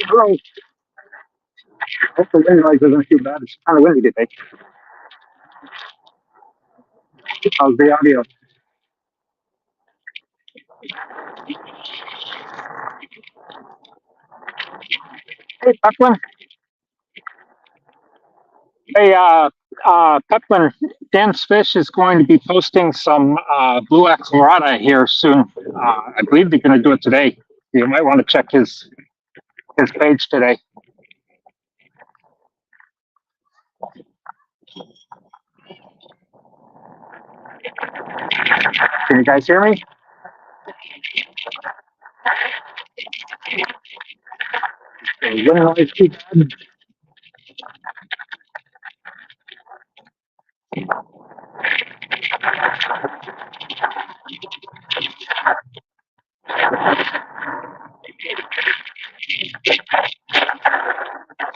Hello. Hope the wind noise isn't too bad. It's kind of windy today. How's the audio? Hey, Tuckman. Hey, Tuckman, Dan's Fish is going to be posting some blue axolotl here soon. I believe they're going to do it today. You might want to check his page today. Can you guys hear me? Wind noise too bad.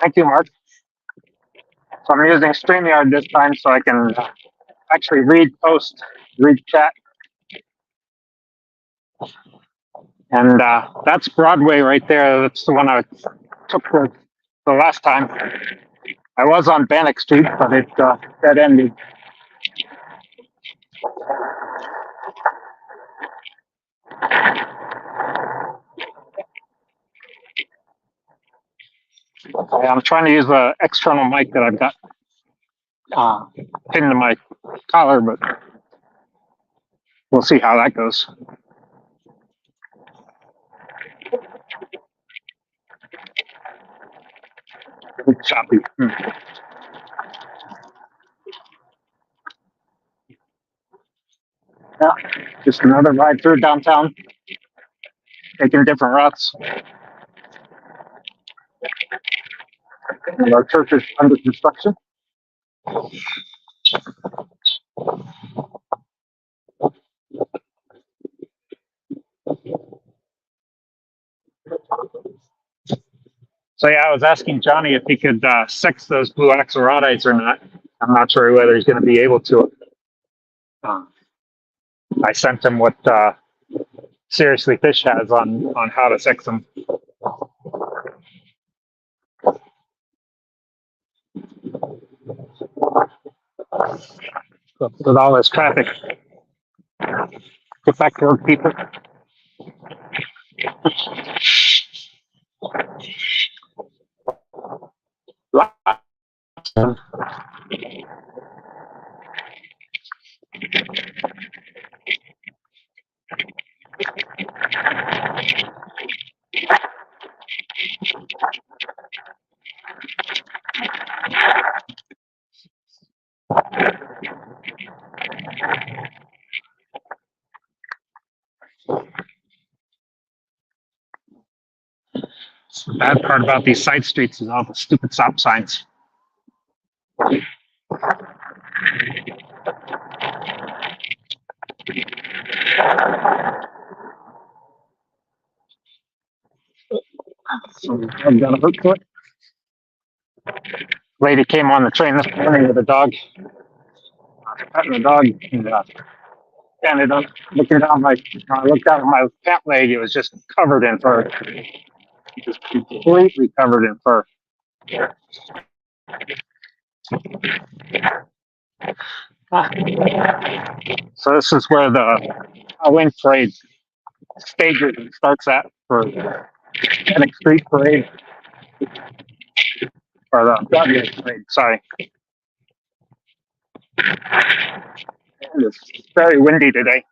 Thank you, Mark. So I'm using StreamYard this time so I can actually read chat. And that's Broadway right there. That's the one I took the last time. I was on Bannock Street, but it dead ended. Okay, I'm trying to use the external mic that I've got pinned to my collar, but we'll see how that goes. It's choppy. Yeah, just another ride through downtown, taking different routes. And our church is under construction. So yeah, I was asking Johnny if he could sex those blue axolotls or not. I'm not sure whether he's going to be able to. I sent him what Seriously Fish has on how to sex them. With all this traffic, get back to work, people. The bad part about these side streets is all the stupid stop signs. So I've got a hook to it. Lady came on the train this morning with a dog. Petting the dog, and ended up looking down I looked down at my pant leg. It was just covered in fur. Just completely covered in fur. So this is where the Halloween parade stages and starts at for Bannock Street Parade. Or the Broadway Parade, sorry. And it's very windy today.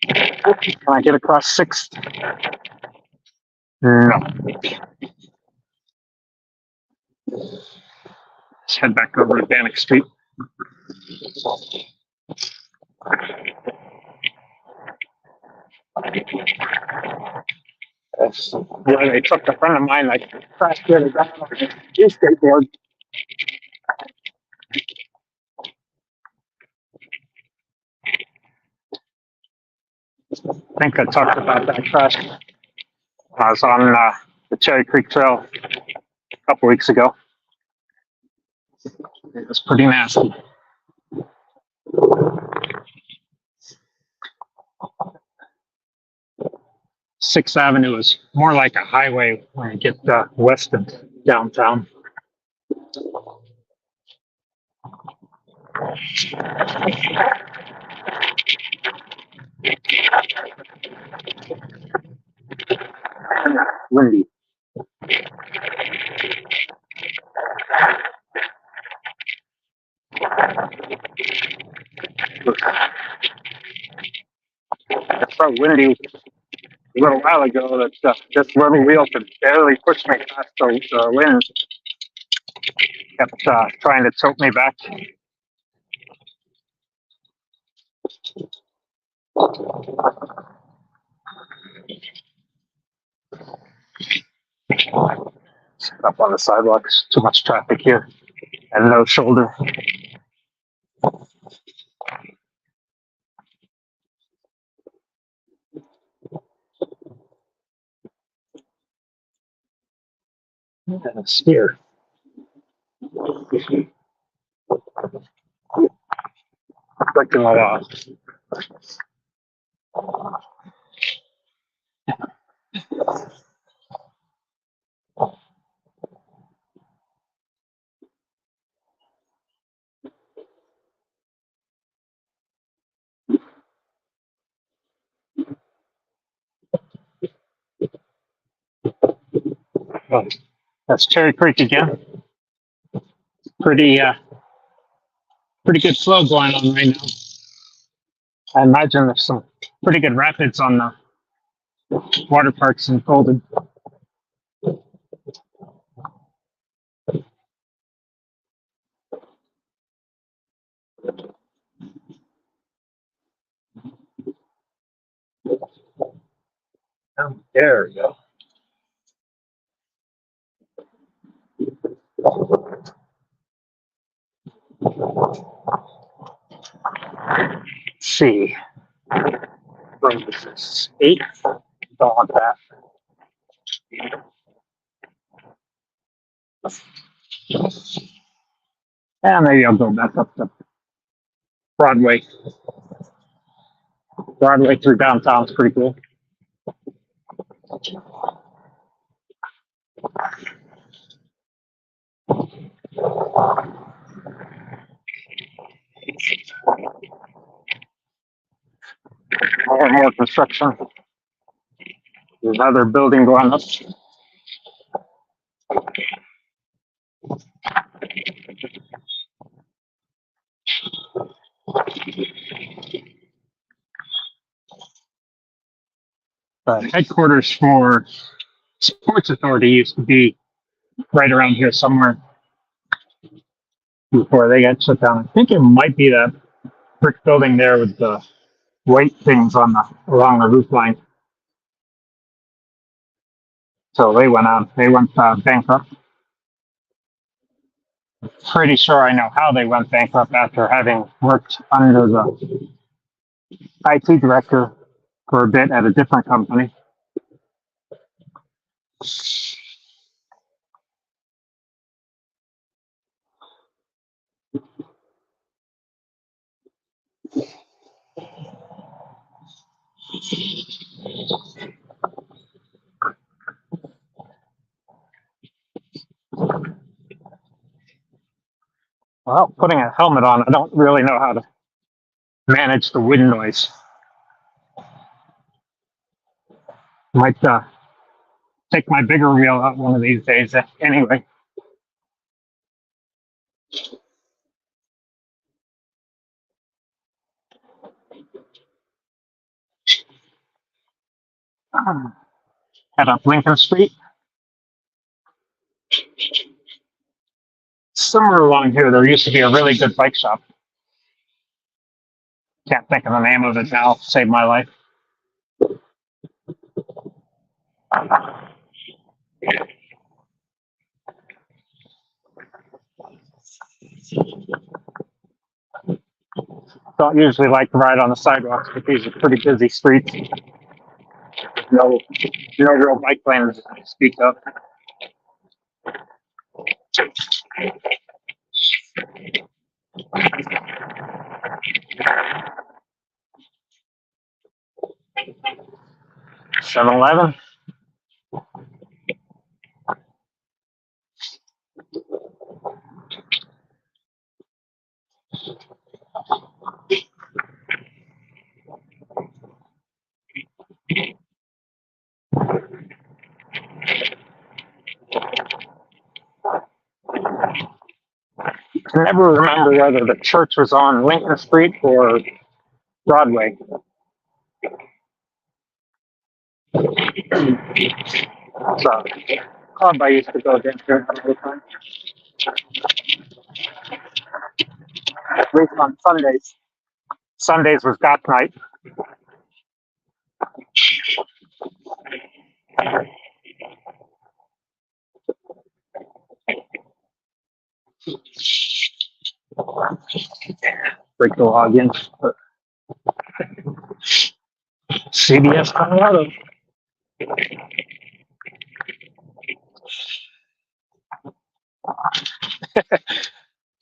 Can I get across 6th? No. Let's head back over to Bannock Street. Yeah, they took a friend of mine, like, crashed really down on his skateboard. I think I talked about that crash. I was on the Cherry Creek Trail a couple weeks ago. It was pretty nasty. 6th Avenue is more like a highway when you get west of downtown. Windy. It's so windy a little while ago that this little wheel could barely push me past the wind. Kept trying to tilt me back. Up on the sidewalks, too much traffic here, and no shoulder. And a steer. Breaking the law. Well, that's Cherry Creek again. Pretty pretty good flow going on right now. I imagine there's some pretty good rapids on the water parks in Golden. Oh, there we go. Let's see. So this is 8. Don't want that. And maybe I'll go back up to Broadway. Broadway through downtown is pretty cool. More and more construction. There's another building going up. The headquarters for Sports Authority used to be right around here somewhere before they got shut down. I think it might be that brick building there with the white things on the along the roof line. So they went bankrupt. Pretty sure I know how they went bankrupt after having worked under the IT director for a bit at a different company. Well, putting a helmet on, I don't really know how to manage the wind noise. Might take my bigger wheel out one of these days anyway. Head up Lincoln Street. somewhere along here, there used to be a really good bike shop. Can't think of the name of it now. Saved my life. Don't usually like to ride on the sidewalks, but these are pretty busy streets. No, no real bike lanes to speak of. (7-Eleven). I never remember whether the church was on Lincoln Street or Broadway. So, club I used to go there all the time. At least on Sundays. Sundays was goth night. Break the login. CBS Colorado.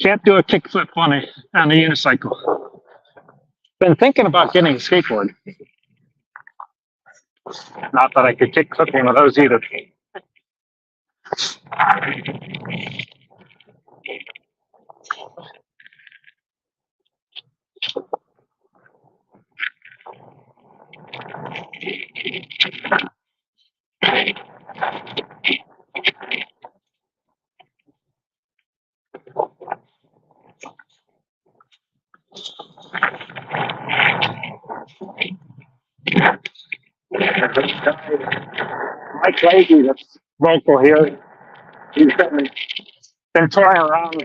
Can't do a kickflip on a unicycle. Been thinking about getting a skateboard. Not that I could kickflip one of those either. Mike Leahy, that's local here. He's been touring around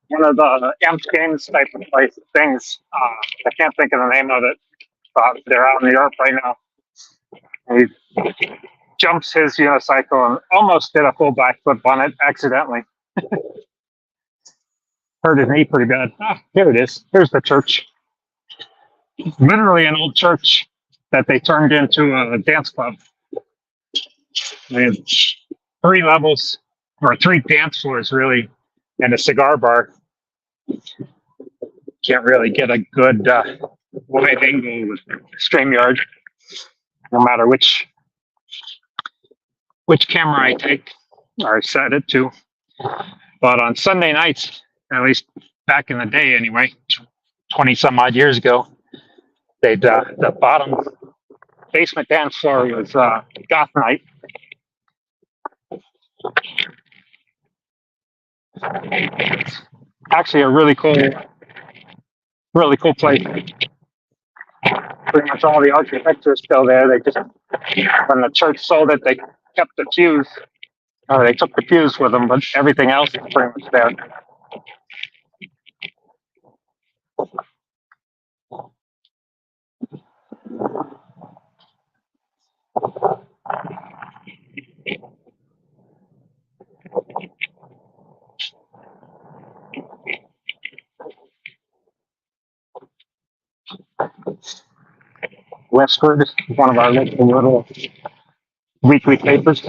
one of the Amp Games type of place things. I can't think of the name of it, but they're out in Europe right now. He jumps his unicycle and almost did a full backflip on it accidentally. Hurt his knee pretty bad. Here it is. Here's the church. Literally an old church that they turned into a dance club. They had 3 levels, or 3 dance floors really, and a cigar bar. Can't really get a good wide angle with StreamYard, no matter which camera I take or set it to. But on Sunday nights, at least back in the day anyway, 20 some odd years ago, they'd the bottom basement dance floor was goth night. Actually a really cool place. Pretty much all the architecture is still there. They just, when the church sold it, they kept the pews. They took the pews with them, but everything else is pretty much there. Westward is one of our local little weekly papers.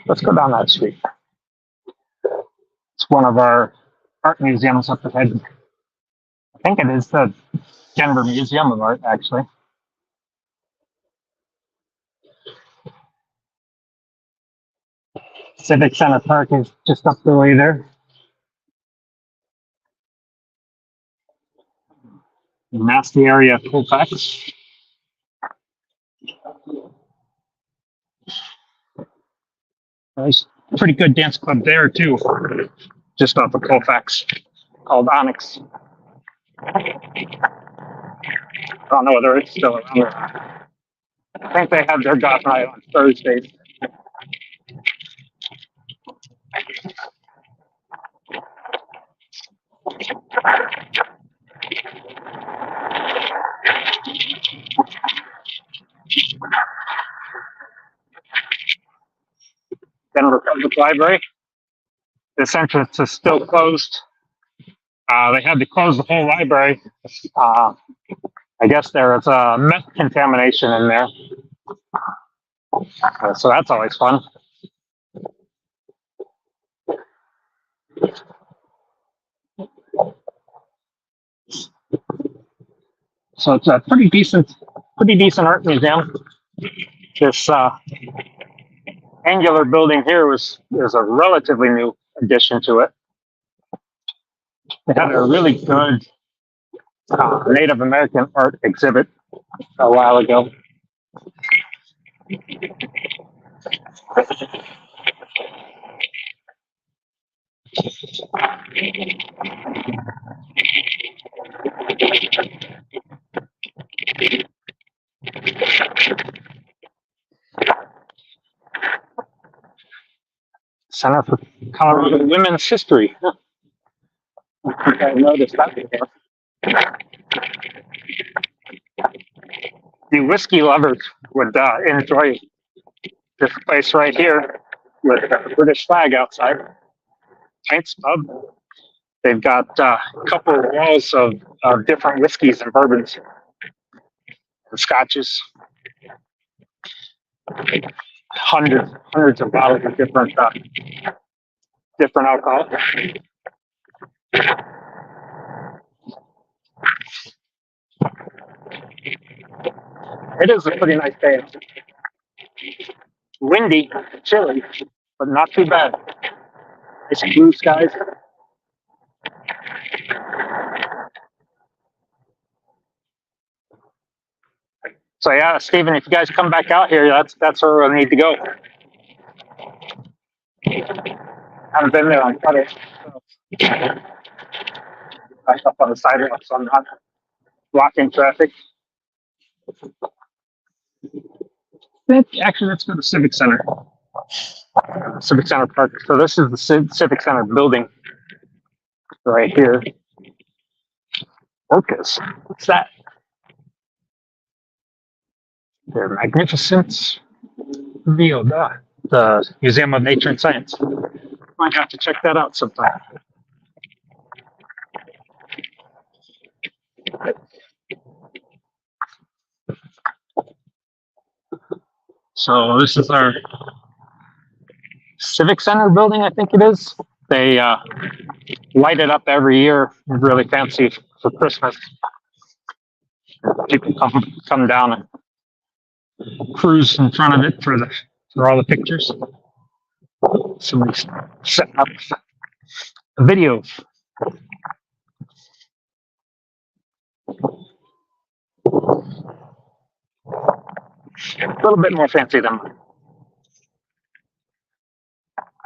Let's go down that street. It's one of our art museums up ahead. I think it is the Denver Museum of Art, actually. Civic Center Park is just up the way there. Nasty area of Colfax. There's a pretty good dance club there too, just off of Colfax, called Onyx. I don't know whether it's still around or not. I think they have their goth night on Thursdays. Denver Public Library. This entrance is still closed. They had to close the whole library. I guess there was meth contamination in there. So that's always fun. So it's a pretty decent art museum. This angular building here is a relatively new addition to it. They had a really good Native American art exhibit a while ago. Center for Colorado Women's History. I think I noticed that before. The whiskey lovers would enjoy this place right here with a British flag outside. Pints Pub. They've got a couple of walls of different whiskeys and bourbons and scotches. Hundreds of bottles of different alcohol. It is a pretty nice day. Windy, chilly, but not too bad. Nice blue skies. So yeah, Stephen, if you guys come back out here, that's where we'll need to go. Haven't been there on Friday. So back up on the sidewalk, so I'm not blocking traffic. Actually, let's go to Civic Center. Civic Center Park. So this is the Civic Center building right here. Orcas. What's that? They're magnificent. The Museum of Nature and Science. Might have to check that out sometime. So this is our Civic Center building, I think it is. They light it up every year, really fancy for Christmas. People come down and cruise in front of it for all the pictures. Somebody's setting up a video. A little bit more fancy than mine.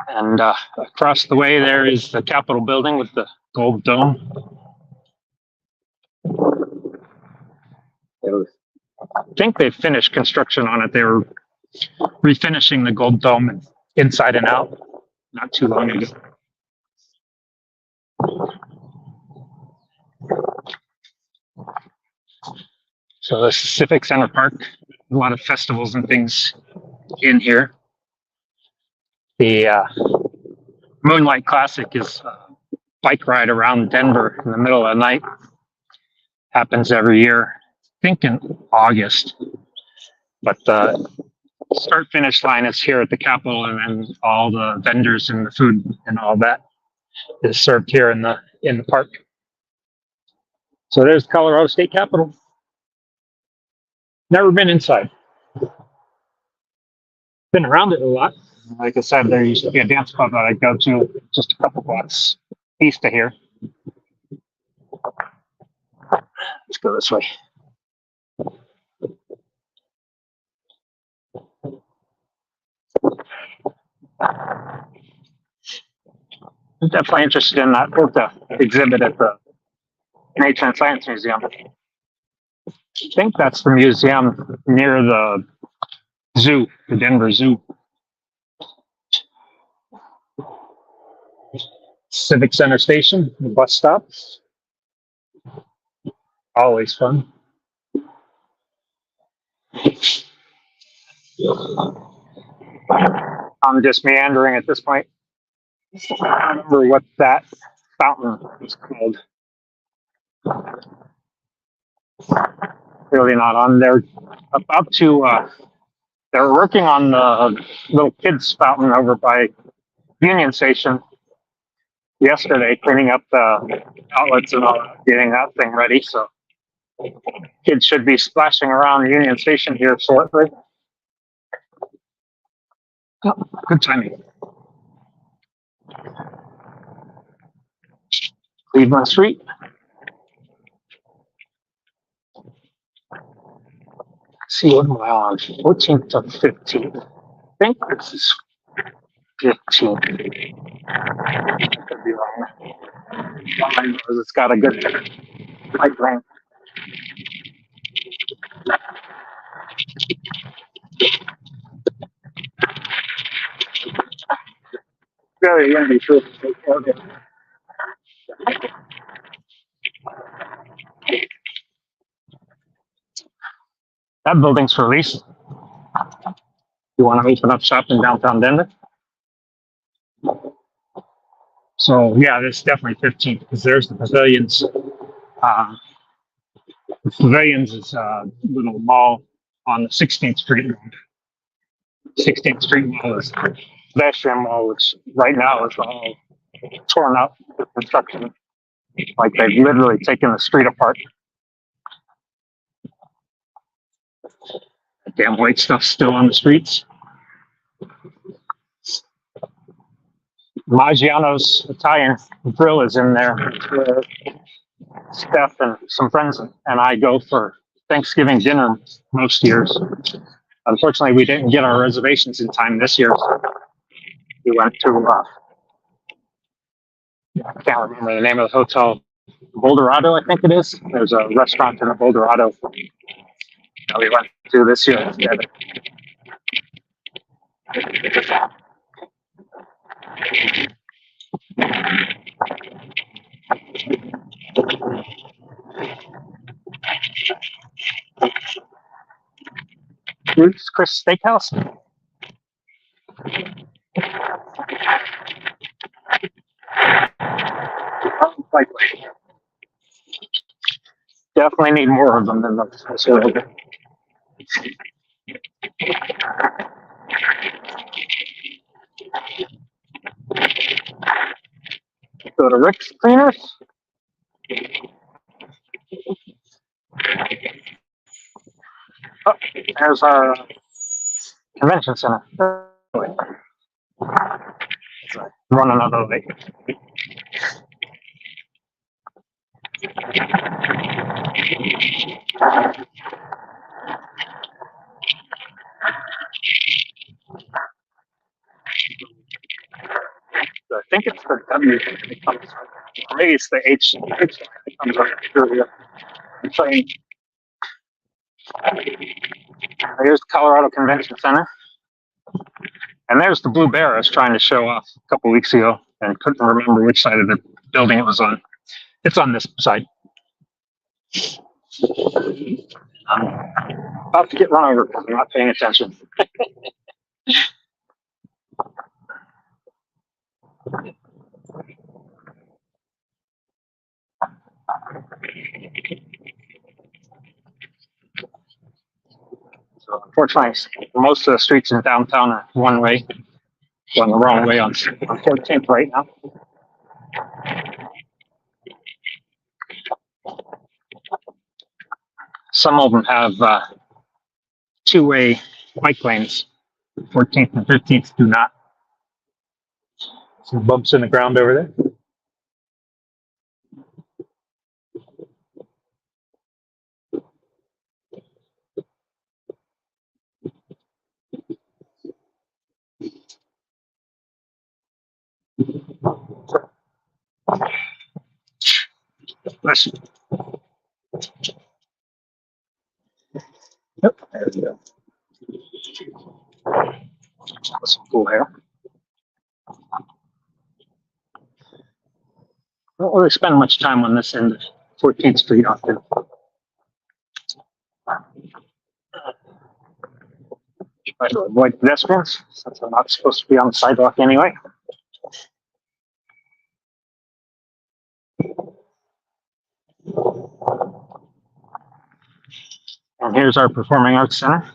And across the way there is the Capitol building with the gold dome. I think they finished construction on it. They were refinishing the gold dome inside and out not too long ago. So this is Civic Center Park. A lot of festivals and things in here. The Moonlight Classic is a bike ride around Denver in the middle of the night. Happens every year, I think in August. But the start-finish line is here at the Capitol, and then all the vendors and the food and all that is served here in the park. So there's the Colorado State Capitol. Never been inside. Been around it a lot. Like I said, there used to be a dance club that I'd go to just a couple blocks east of here. Let's go this way. I'm definitely interested in that orca exhibit at the Nature and Science Museum. I think that's the museum near the zoo, the Denver Zoo. Civic Center Station, the bus stop. Always fun. I'm just meandering at this point. I don't remember what that fountain is called. Really not on there. About to, they're working on the little kids fountain over by Union Station yesterday, cleaning up the outlets and all that, getting that thing ready. So kids should be splashing around Union Station here shortly. Oh, good timing. Cleveland Street. Let's see, what am I on? 14th to 15th. I think this is 15th. Could be wrong. All I know is it's got a good light lane. Very windy too. That building's for lease. You want to open up shop in downtown Denver? So yeah, this is definitely 15th because there's the pavilions. The pavilions is a little mall on the 16th Street Road. 16th Street Mall is the pedestrian mall, which right now is all torn up with construction. Like they've literally taken the street apart. The damn white stuff's still on the streets. Maggiano's Italian Grill is in there, where Steph and some friends and I go for Thanksgiving dinner most years. Unfortunately, we didn't get our reservations in time this year. So we went to, I can't remember the name of the hotel, Boulderado, I think it is. There's a restaurant in the Boulderado that we went to this year together. Ruth's Chris Steakhouse. Likely. Definitely need more of them than this little bit. Go to Rick's Cleaners. Oh, there's our convention center. Run another late. I think it's the W that comes, or maybe it's the H that comes up through the train. Here's the Colorado Convention Center. And there's the Blue Bear I was trying to show off a couple weeks ago and couldn't remember which side of the building it was on. It's on this side. I'm about to get run over because I'm not paying attention. So unfortunately, most of the streets in downtown are one way, going the wrong way on 14th right now. Some of them have two-way bike lanes. 14th and 15th do not. Some bumps in the ground over there. Bless you. Yep, there we go. Some cool hair. Don't really spend much time on this end of 14th Street often. Try to avoid pedestrians since I'm not supposed to be on the sidewalk anyway. And here's our Performing Arts Center.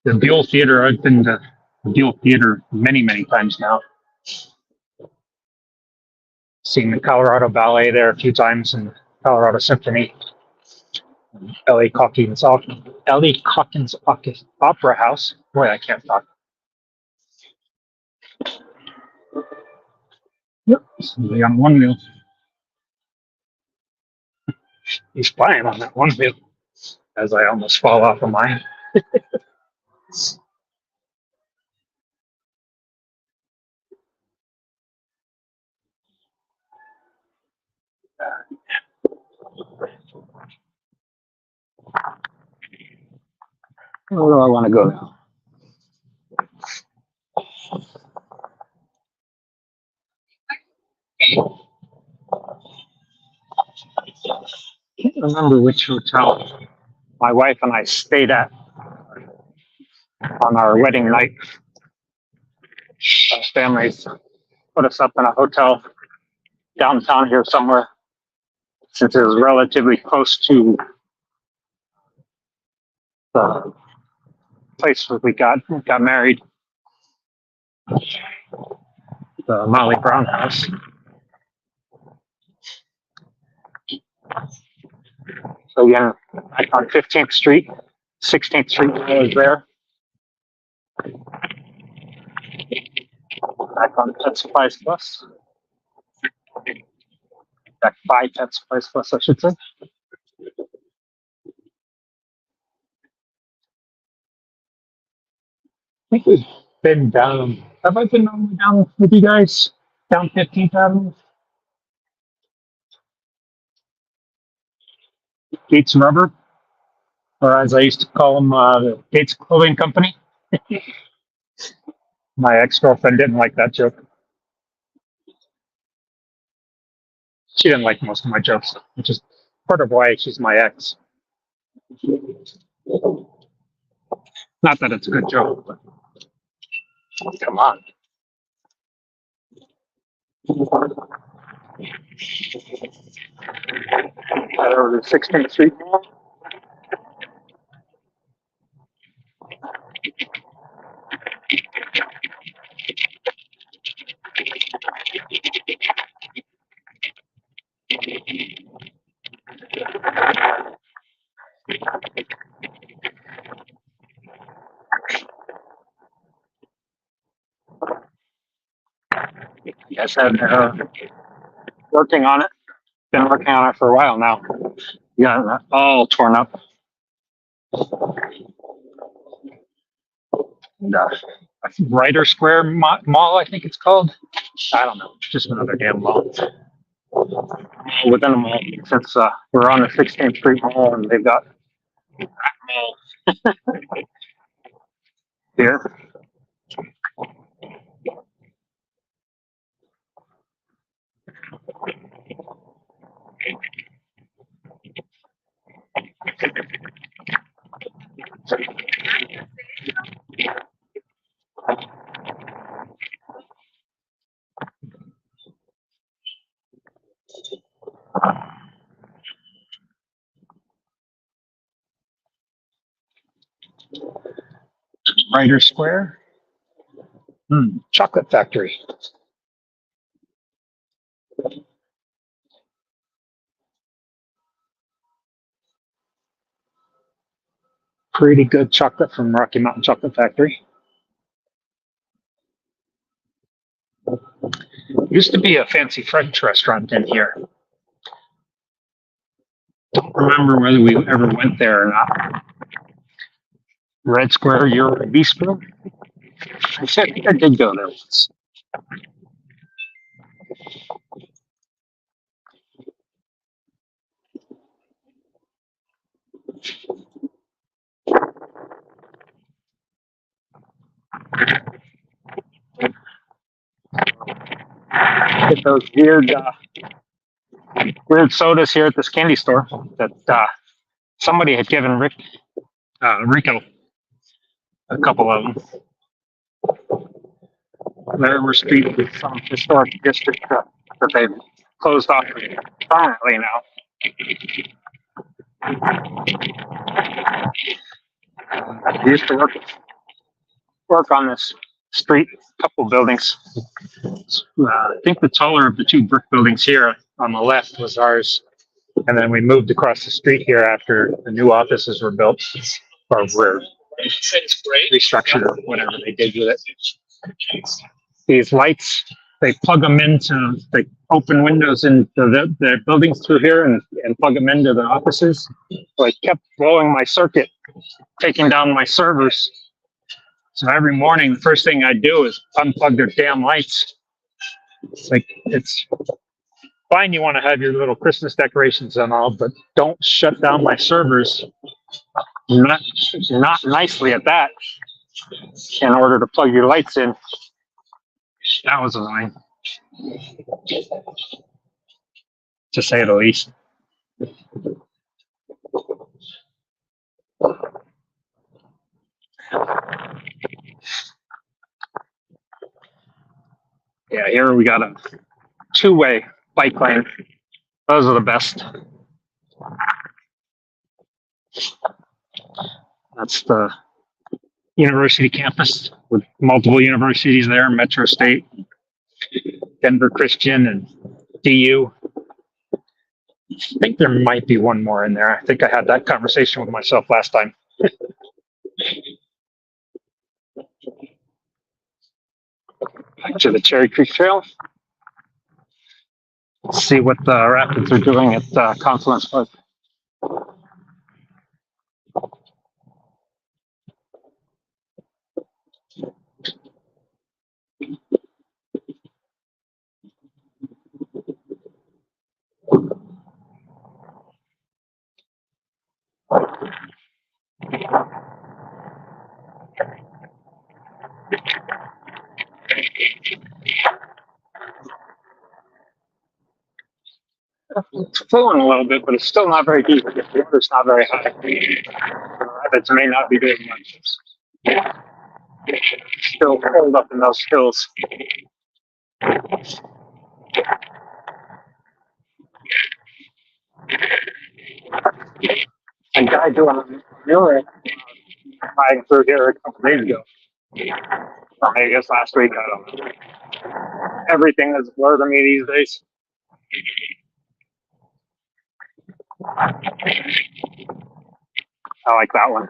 The Buell Theater, I've been to the Buell Theater many, many times now. Seen the Colorado Ballet there a few times and Colorado Symphony. L.A. Calkins Opera House. Boy, I can't talk. Yep, somebody on one wheel. He's flying on that one wheel as I almost fall off of mine. Where do I want to go now? Can't remember which hotel my wife and I stayed at on our wedding night. Our families put us up in a hotel downtown here somewhere, since it was relatively close to the place where we got married, the Molly Brown house. So again, back on 15th Street, 16th Street was there. Back on Pet Supplies Plus. Back by Pet Supplies Plus, I should say. I think we've been down. Have I been down with you guys? Down 15th Avenue? Gates Rubber, or as I used to call them, the Gates Clothing Company. My ex-girlfriend didn't like that joke. She didn't like most of my jokes, which is part of why she's my ex. Not that it's a good joke, but come on. Head over to 16th Street now. Yes, I've been working on it. Been working on it for a while now. Yeah, all torn up. And, Ryder Square Mall, I think it's called. I don't know, just another damn mall. Within a mall, since we're on the 16th Street Mall and they've got that mall here. Ryder Square. Chocolate factory. Pretty good chocolate from Rocky Mountain Chocolate Factory. Used to be a fancy French restaurant in here. Don't remember whether we ever went there or not. Red Square Euro Bistro. I think I did go there once. Get those weird sodas here at this candy store that somebody had given Rico a couple of them. Larimer Street is some historic district that they've closed off permanently now. I used to work on this street, couple buildings. I think the taller of the two brick buildings here on the left was ours, and then we moved across the street here after the new offices were built, or were restructured or whatever they did with it. These lights, they plug them into, they open windows into the buildings through here and plug them into the offices. So I kept blowing my circuit, taking down my servers. So every morning, the first thing I do is unplug their damn lights. It's like, it's fine, you want to have your little Christmas decorations and all, but don't shut down my servers. Not nicely at that, in order to plug your lights in. That was annoying, to say the least. Yeah, here we got a two-way bike lane. Those are the best. That's the university campus with multiple universities there, Metro State, Denver Christian, and DU. I think there might be one more in there. I think I had that conversation with myself last time. Back to the Cherry Creek Trail. Let's see what the Rapids are doing at Confluence Park. It's flowing a little bit, but it's still not very deep. The water's not very high. The rapids may not be doing much. Still cold up in those hills. A guy doing a mural flying through here a couple days ago. Or maybe it's last week, I don't know. Everything is blurred to me these days. I like that one.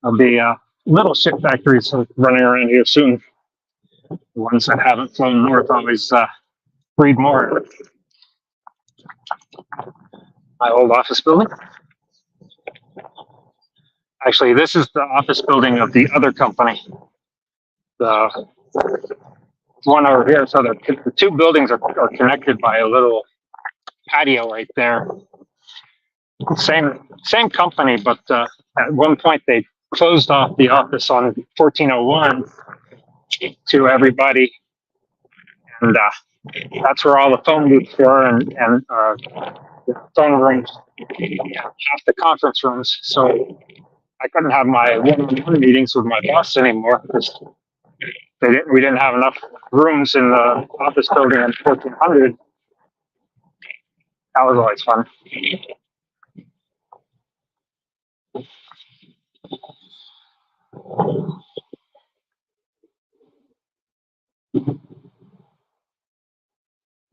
There'll be little ship factories running around here soon. The ones that haven't flown north always breed more. My old office building. Actually, this is the office building of the other company. The one over here. So the two buildings are connected by a little patio right there. Same company, but at one point they closed off the office on 1401 to everybody, and that's where all the phone booths were and phone rooms, half the conference rooms. So I couldn't have my one-on-one meetings with my boss anymore because we didn't have enough rooms in the office building in 1400. That was always fun.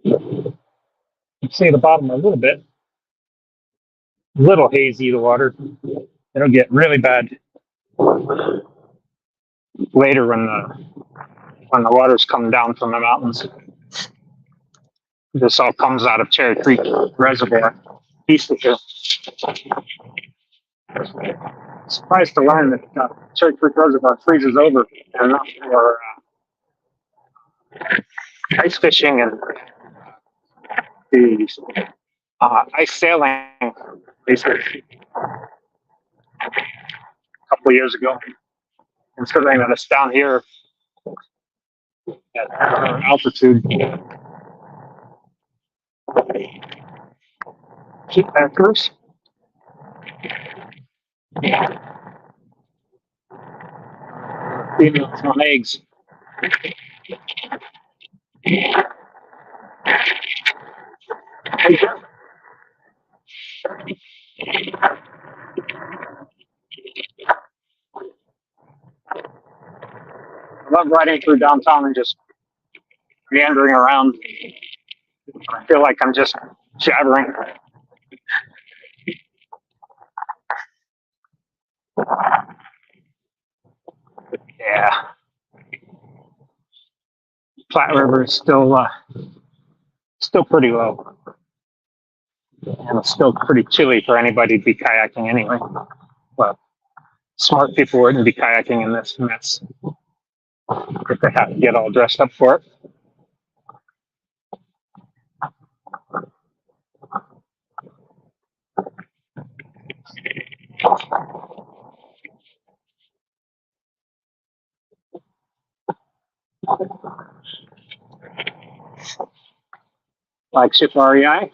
You can see the bottom a little bit. A little hazy, the water. It'll get really bad later when the when the water's coming down from the mountains. This all comes out of Cherry Creek Reservoir, east of here. Surprised to learn that Cherry Creek Reservoir freezes over enough for ice fishing and the ice sailing, basically, a couple of years ago. Considering that it's down here at altitude. Keep anchors. Females on eggs. I love riding through downtown and just meandering around. I feel like I'm just jabbering. Yeah. Platte River is still pretty low. And it's still pretty chilly for anybody to be kayaking anyway. Well, smart people wouldn't be kayaking in this mess if they have to get all dressed up for it. Flagship REI.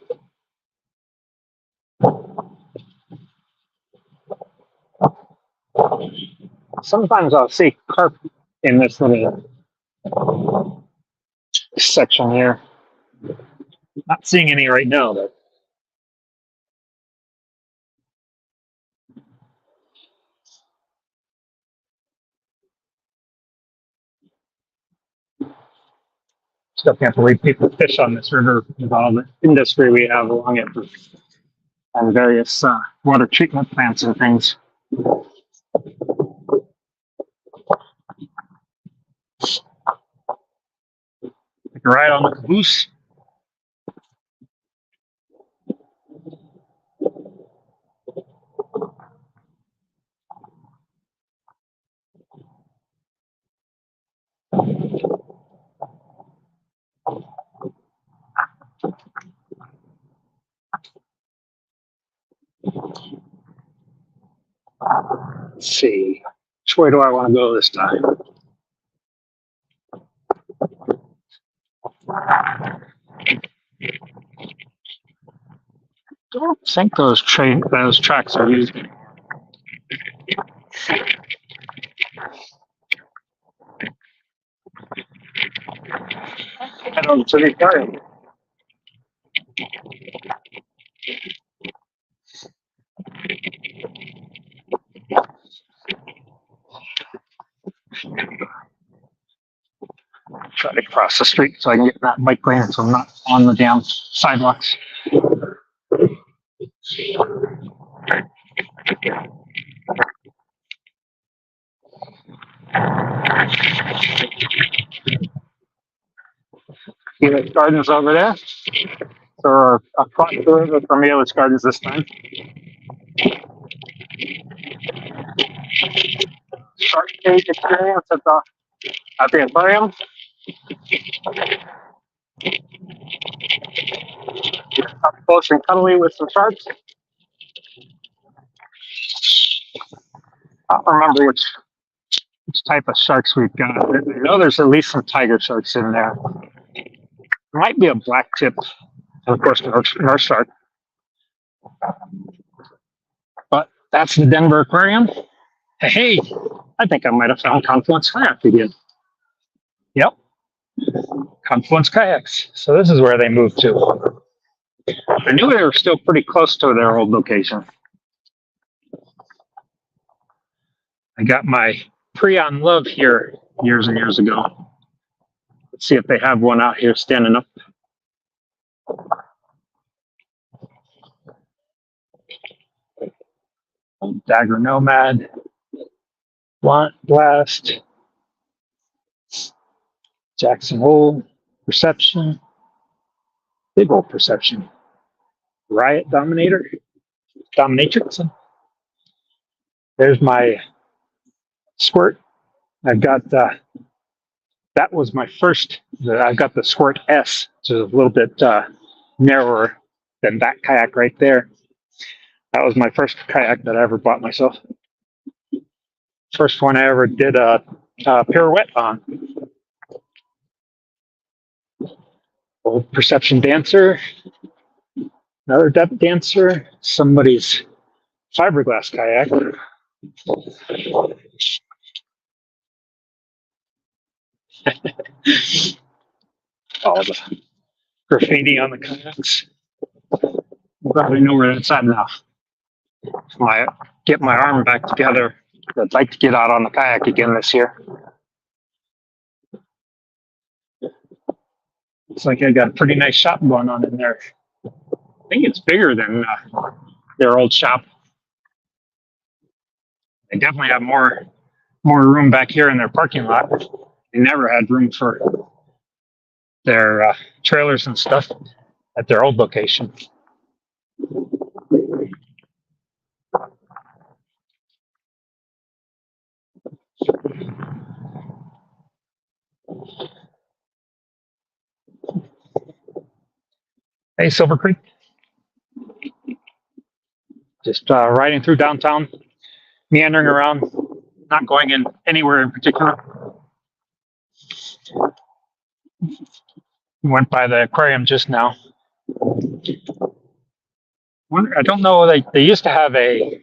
Sometimes I'll see carp in this little section here. Not seeing any right now, though. Still can't believe people fish on this river with all the industry we have along it and various water treatment plants and things. Take a ride on the caboose. Let's see, which way do I want to go this time? I don't think those tracks are used anymore. Head over to the aquarium. Try to cross the street so I can get in that bike lane so I'm not on the damn sidewalks. Felix Gardens over there. So across the river from Felix Gardens this time. Shark cage experience at the aquarium. Get up close and cuddly with some sharks. I don't remember which type of sharks we've got. I know there's at least some tiger sharks in there. There might be a black tip, and of course, North Shark. But that's the Denver Aquarium. Hey, I think I might have found Confluence Kayak again. Yep, Confluence Kayaks. So this is where they moved to. I knew they were still pretty close to their old location. I got my Prion Love here years and years ago. Let's see if they have one out here standing up. Dagger Nomad, Blast. Jackson Hole, Perception, Big Old Perception, Riot Dominatrix. There's my squirt. I've got that was my first. I've got the Squirt S, which is a little bit narrower than that kayak right there. That was my first kayak that I ever bought myself. First one I ever did a pirouette on. Old Perception Dancer, another dancer, somebody's fiberglass kayak. All the graffiti on the kayaks. I probably know where it's at now. Get my arm back together. I'd like to get out on the kayak again this year. Looks like I got a pretty nice shop going on in there. I think it's bigger than their old shop. They definitely have more room back here in their parking lot. They never had room for their trailers and stuff at their old location. Hey, Silver Creek. Just riding through downtown, meandering around, not going in anywhere in particular. Went by the aquarium just now. I don't know, they used to have a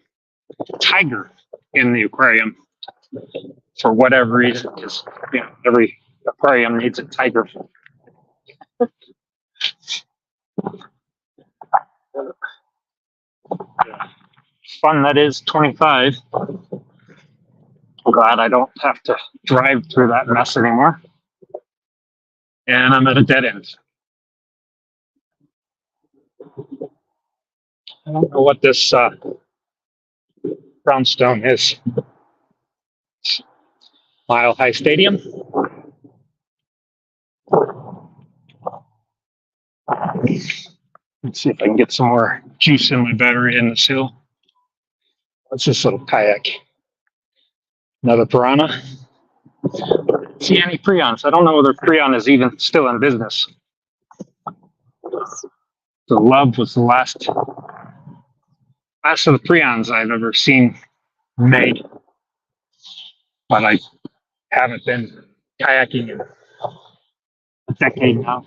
tiger in the aquarium for whatever reason, because every aquarium needs a tiger. Fun that is, 25. I'm glad I don't have to drive through that mess anymore. And I'm at a dead end. I don't know what this brownstone is. Mile High Stadium. Let's see if I can get some more juice in my battery in this hill. What's this little kayak? Another piranha. See any prions? I don't know whether prion is even still in business. The Love was the last of the prions I've ever seen made, but I haven't been kayaking in a decade now.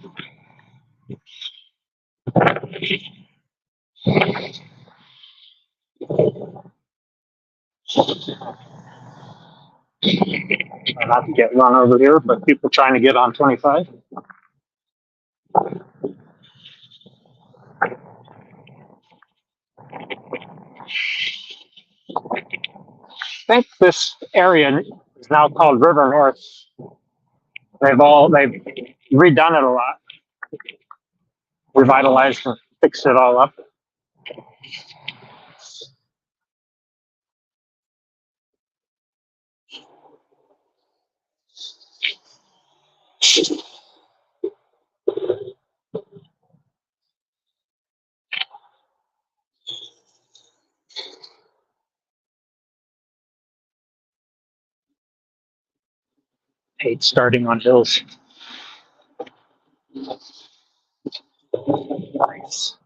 Not to get run over here, but people trying to get on 25. I think this area is now called River North. They've redone it a lot, revitalized and fixed it all up. Hate starting on hills. Nice.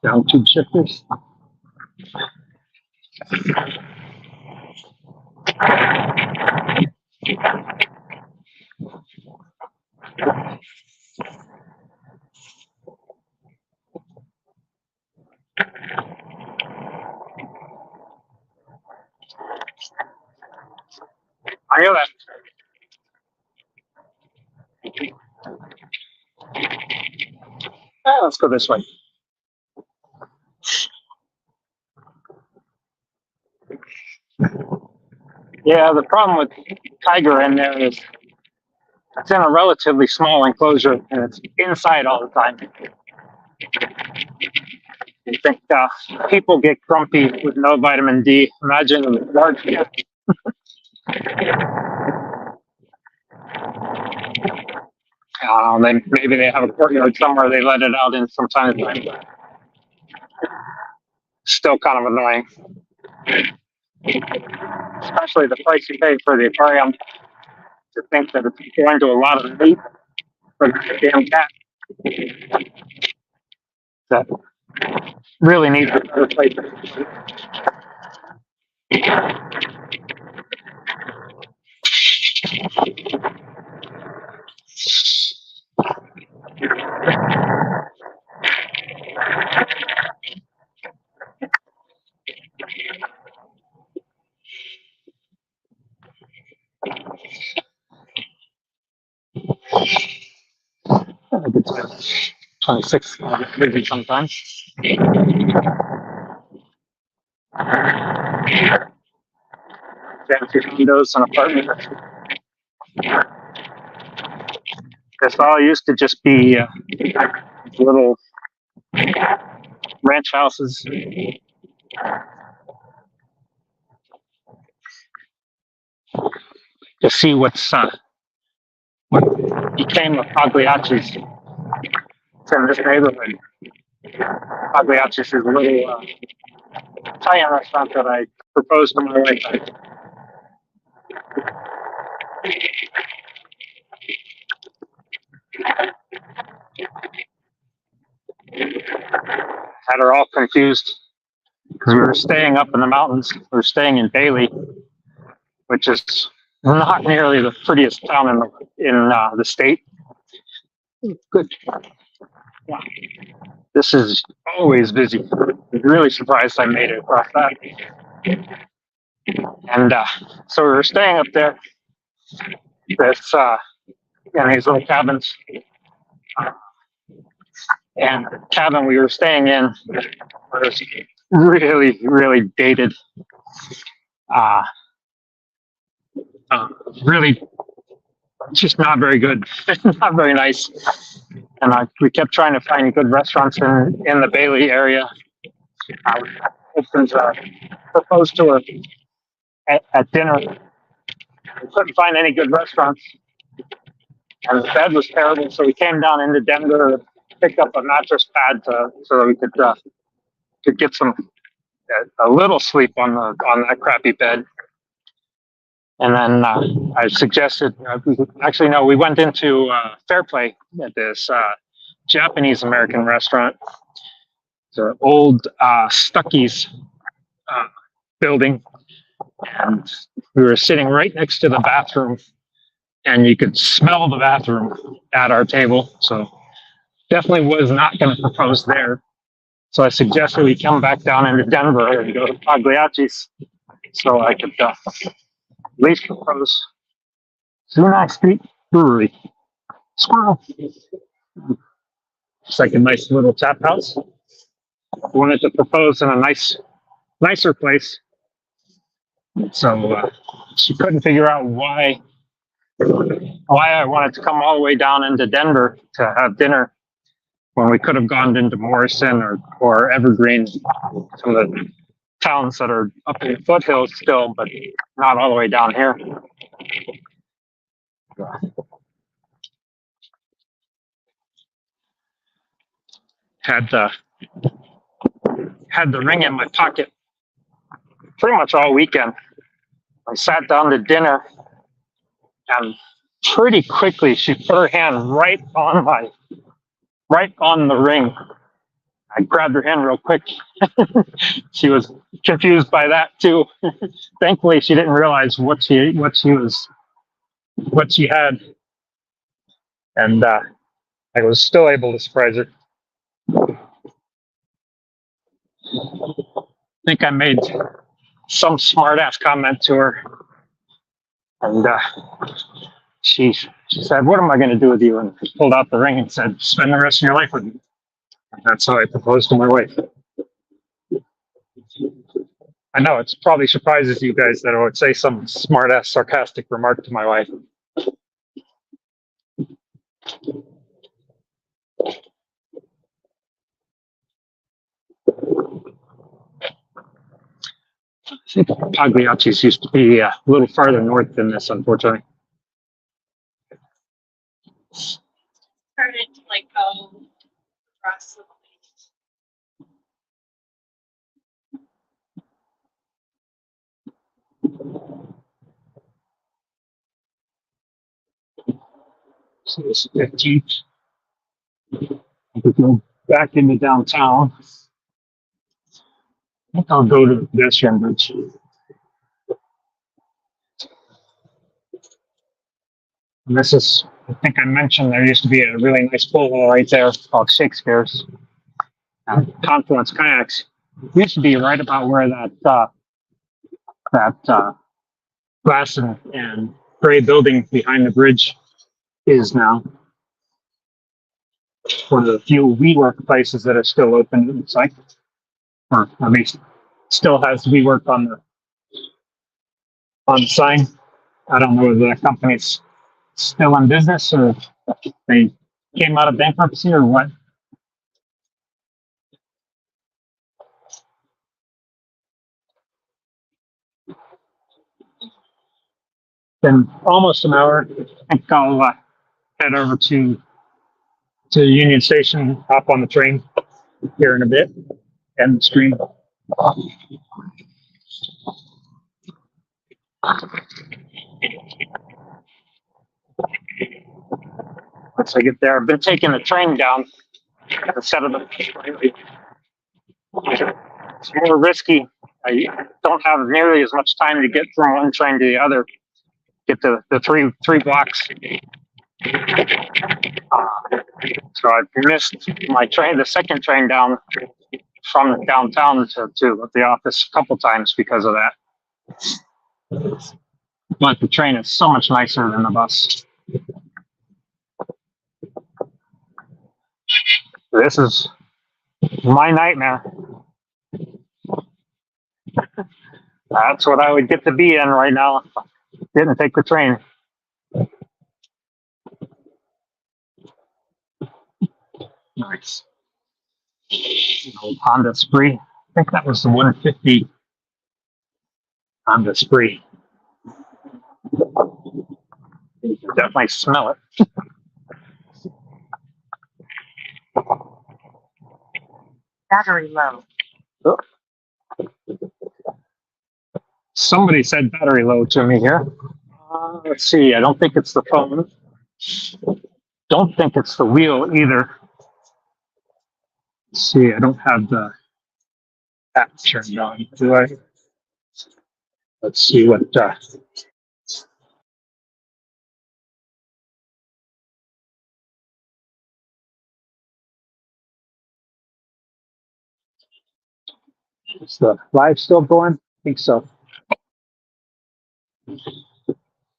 Down tube shifters. I hear that. Let's go this way. Yeah, the problem with tiger in there is it's in a relatively small enclosure and it's inside all the time. I think people get grumpy with no vitamin D. Imagine a large cat. Maybe they have a courtyard somewhere they let it out in from time to time. Still kind of annoying, especially the price you pay for the aquarium. To think that it's going to a lot of meat for the damn cat that really needs a better place. Good time. 26, busy sometimes. Fancy condos and apartments. This all used to just be little ranch houses. To see what became of Pagliacci's. It's in this neighborhood. Pagliacci's is a little Italian restaurant that I proposed to my wife. Had her all confused because we were staying up in the mountains. We were staying in Bailey, which is not nearly the prettiest town in the state. Good. Yeah. This is always busy. I'm really surprised I made it across that. And so we were staying up there. This in these little cabins. And the cabin we were staying in was really, really dated. Really just not very good, not very nice. And we kept trying to find good restaurants in the Bailey area. I was hoping to propose to her at dinner. We couldn't find any good restaurants. And the bed was terrible, so we came down into Denver, picked up a mattress pad so that we could get a little sleep on that crappy bed. And then I suggested, we went into Fairplay at this Japanese American restaurant. It's an old Stuckey's building. And we were sitting right next to the bathroom, and you could smell the bathroom at our table. So definitely was not going to propose there. So I suggested we come back down into Denver and go to Pagliacci's so I could at least propose. Zunai Street Brewery. Squirrel. It's like a nice little tap house. I wanted to propose in a nicer place. So she couldn't figure out why I wanted to come all the way down into Denver to have dinner when we could have gone into Morrison or Evergreen, some of the towns that are up in the foothills still, but not all the way down here. Had the ring in my pocket pretty much all weekend. I sat down to dinner, and pretty quickly she put her hand right on the ring. I grabbed her hand real quick. She was confused by that too. Thankfully, she didn't realize what she had, and I was still able to surprise her. I think I made some smart-ass comment to her, and she said, "What am I going to do with you?" And pulled out the ring and said, "Spend the rest of your life with me." And that's how I proposed to my wife. I know it probably surprises you guys that I would say some smart-ass sarcastic remark to my wife. I think Pagliacci's used to be a little farther north than this, unfortunately. So it's 15th. We go back into downtown. I think I'll go to the pedestrian bridge. And this is, I think I mentioned there used to be a really nice pool hall right there called Shakespeare's. Confluence Kayaks. It used to be right about where that glass and gray building behind the bridge is now. One of the few WeWork places that are still open, it looks like. Or at least still has WeWork on the sign. I don't know whether that company's still in business or they came out of bankruptcy or what. Been almost an hour. I think I'll head over to Union Station, hop on the train here in a bit, end the stream. Once I get there, I've been taking the train down instead of the lately. It's more risky. I don't have nearly as much time to get from one train to the other. Get the three blocks. So I've missed my train, the second train down from downtown to the office a couple times because of that. But the train is so much nicer than the bus. This is my nightmare. That's what I would get to be in right now. Didn't take the train. Nice. Old Honda Spree. I think that was the 150 Honda Spree. You can definitely smell it. Battery low. Oh. Somebody said battery low to me here. Let's see. I don't think it's the phone. Don't think it's the wheel either. Let's see. I don't have the app turned on, do I? Let's see what. Is the live still going? I think so.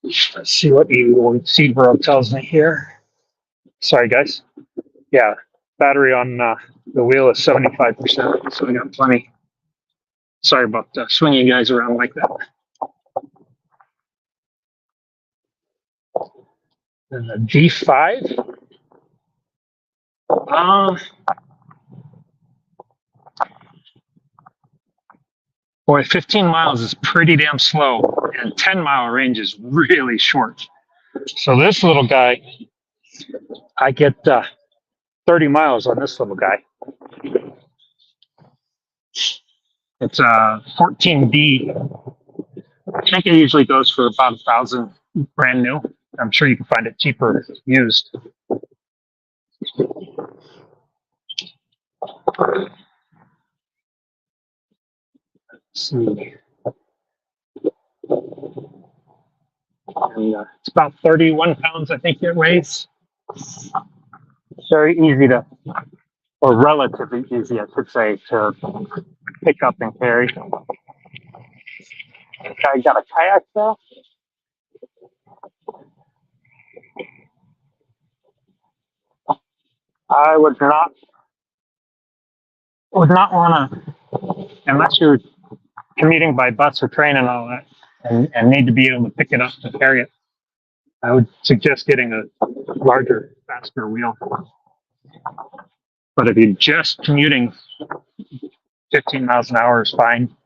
Let's see what Seedboro tells me here. Sorry, guys. Yeah, battery on the wheel is 75%, so we got plenty. Sorry about swinging you guys around like that. And the D5. Boy, 15 miles is pretty damn slow, and 10-mile range is really short. So this little guy, I get 30 miles on this little guy. It's a 14B. I think it usually goes for about 1,000 brand new. I'm sure you can find it cheaper used. Let's see. And, it's about 31 pounds, I think it weighs. Very easy to, or relatively easy, I should say, to pick up and carry. I got a kayak there. I would not want to, unless you're commuting by bus or train and all that, and need to be able to pick it up and carry it. I would suggest getting a larger, faster wheel. But if you're just commuting, 15 miles an hour is fine.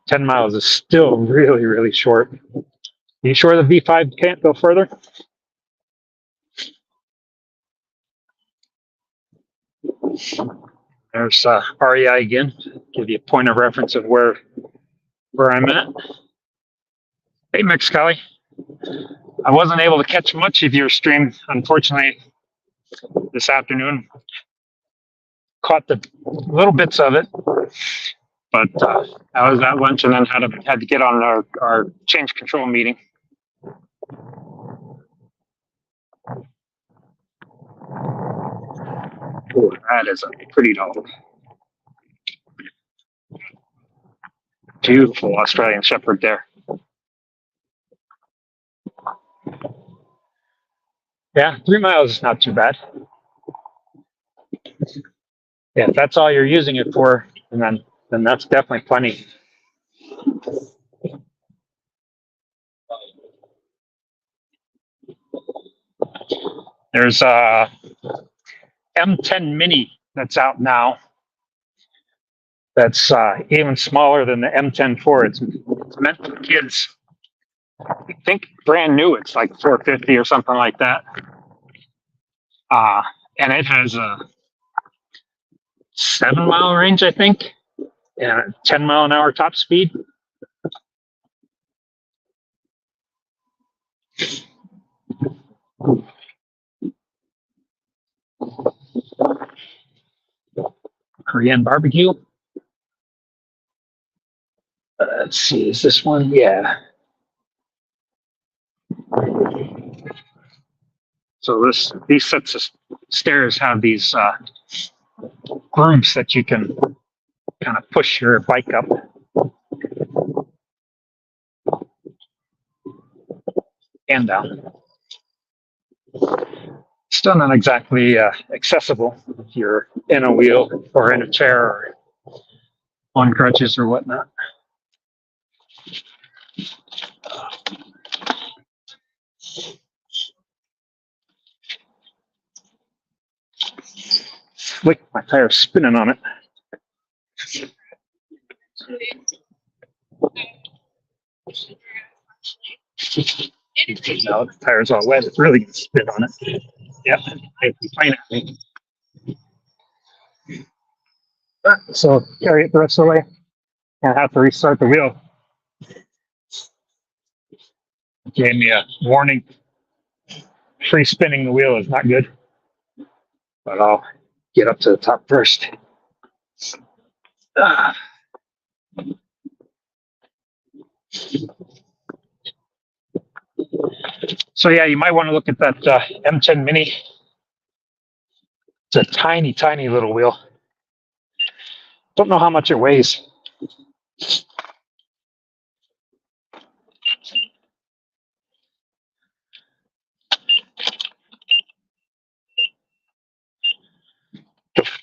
10 miles is still really, really short. You sure the V5 can't go further? There's REI again. Give you a point of reference of where I'm at. Hey, Mexicali. I wasn't able to catch much of your stream, unfortunately, this afternoon. Caught the little bits of it, but I was at lunch and then had to get on our change control meeting. Oh, that is a pretty dog. Beautiful Australian Shepherd there. Yeah, 3 miles is not too bad. Yeah, if that's all you're using it for, and then that's definitely plenty. There's a M10 Mini that's out now. That's even smaller than the M10-4. It's meant for kids. I think brand new. It's like $450 or something like that. And it has a 7-mile range, I think, and a 10-mile-an-hour top speed. Korean barbecue. Let's see, is this one? Yeah. So these sets of stairs have these grooves that you can kind of push your bike up. And down. Still not exactly accessible if you're in a wheel or in a chair or on crutches or whatnot. Slick, my tire's spinning on it. Now the tire's all wet, it's really gonna spin on it. Yep, it's fine at me. So carry it the rest of the way and have to restart the wheel. Gave me a warning. Free spinning the wheel is not good. But I'll get up to the top first. So yeah, you might want to look at that M10 Mini. It's a tiny, tiny little wheel. Don't know how much it weighs.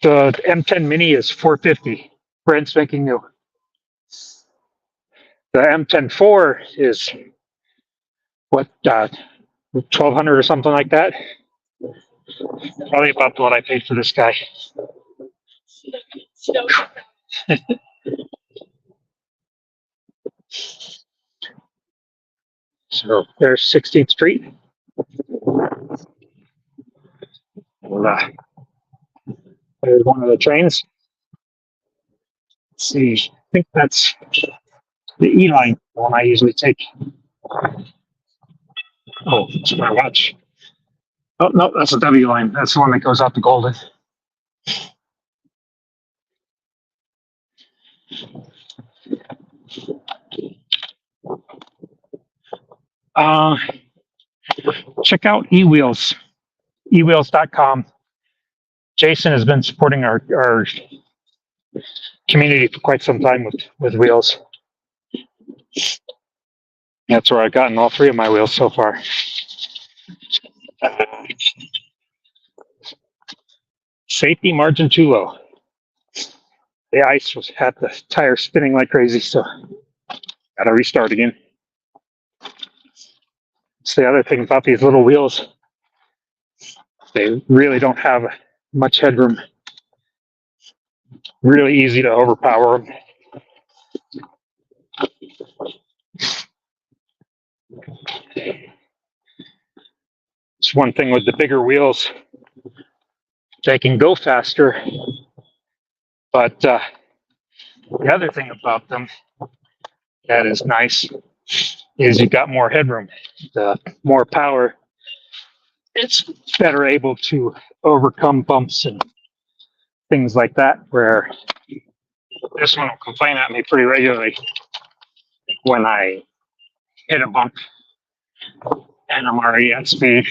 The M10 Mini is $450, brand spanking new. The M10-4 is what, $1,200 or something like that. Probably about what I paid for this guy. So there's 16th Street. There's one of the trains. Let's see, I think that's the E line, the one I usually take. Oh, it's my watch. Oh, no, that's a W line. That's the one that goes out to Golden. Check out eWheels, ewheels.com. Jason has been supporting our community for quite some time with wheels. That's where I've gotten all 3 of my wheels so far. Safety margin too low. The ice had the tire spinning like crazy, so gotta restart again. It's the other thing about these little wheels. They really don't have much headroom. Really easy to overpower them. It's one thing with the bigger wheels. they can go faster. But the other thing about them that is nice is you got more headroom, the more power. It's better able to overcome bumps and things like that, where this one will complain at me pretty regularly when I hit a bump and I'm already at speed,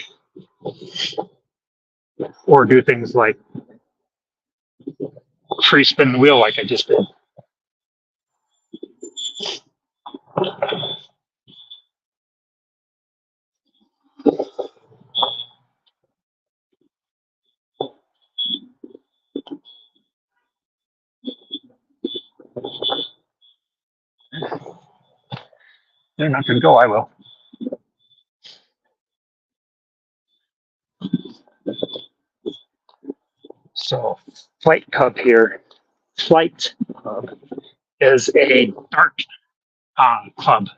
or do things like free spin the wheel like I just did. They're not going to go, I will. So, Flight Cub here. Flight Cub is a dart club.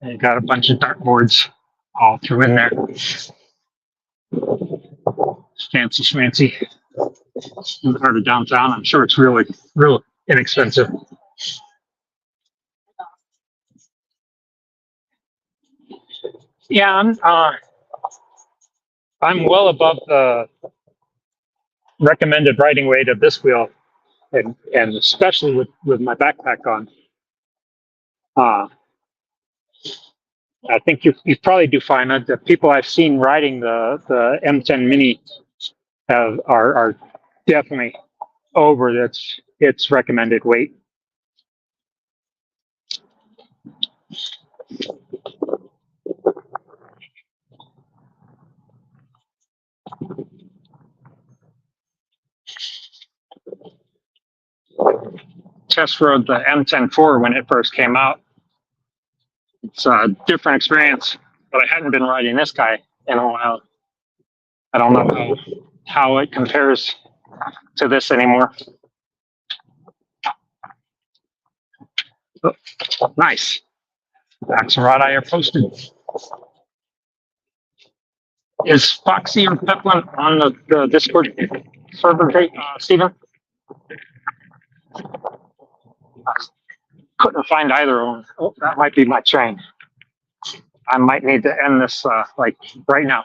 And you got a bunch of dartboards all through in there. Fancy schmancy. In the heart of downtown. I'm sure it's really, real inexpensive. Yeah, I'm well above the recommended riding weight of this wheel, and especially with my backpack on. I think you probably do find that the people I've seen riding the M10 Mini are definitely over its recommended weight. Test rode the M10-4 when it first came out. It's a different experience, but I hadn't been riding this guy in a while. I don't know how it compares to this anymore. Oh, nice. Axelrod I are posted. Is Foxy or Peplin on the Discord server, Stephen? Couldn't find either of them. Oh, that might be my train. I might need to end this like right now.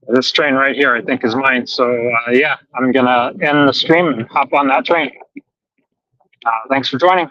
This train right here, I think, is mine. So yeah, I'm gonna end the stream and hop on that train. Thanks for joining.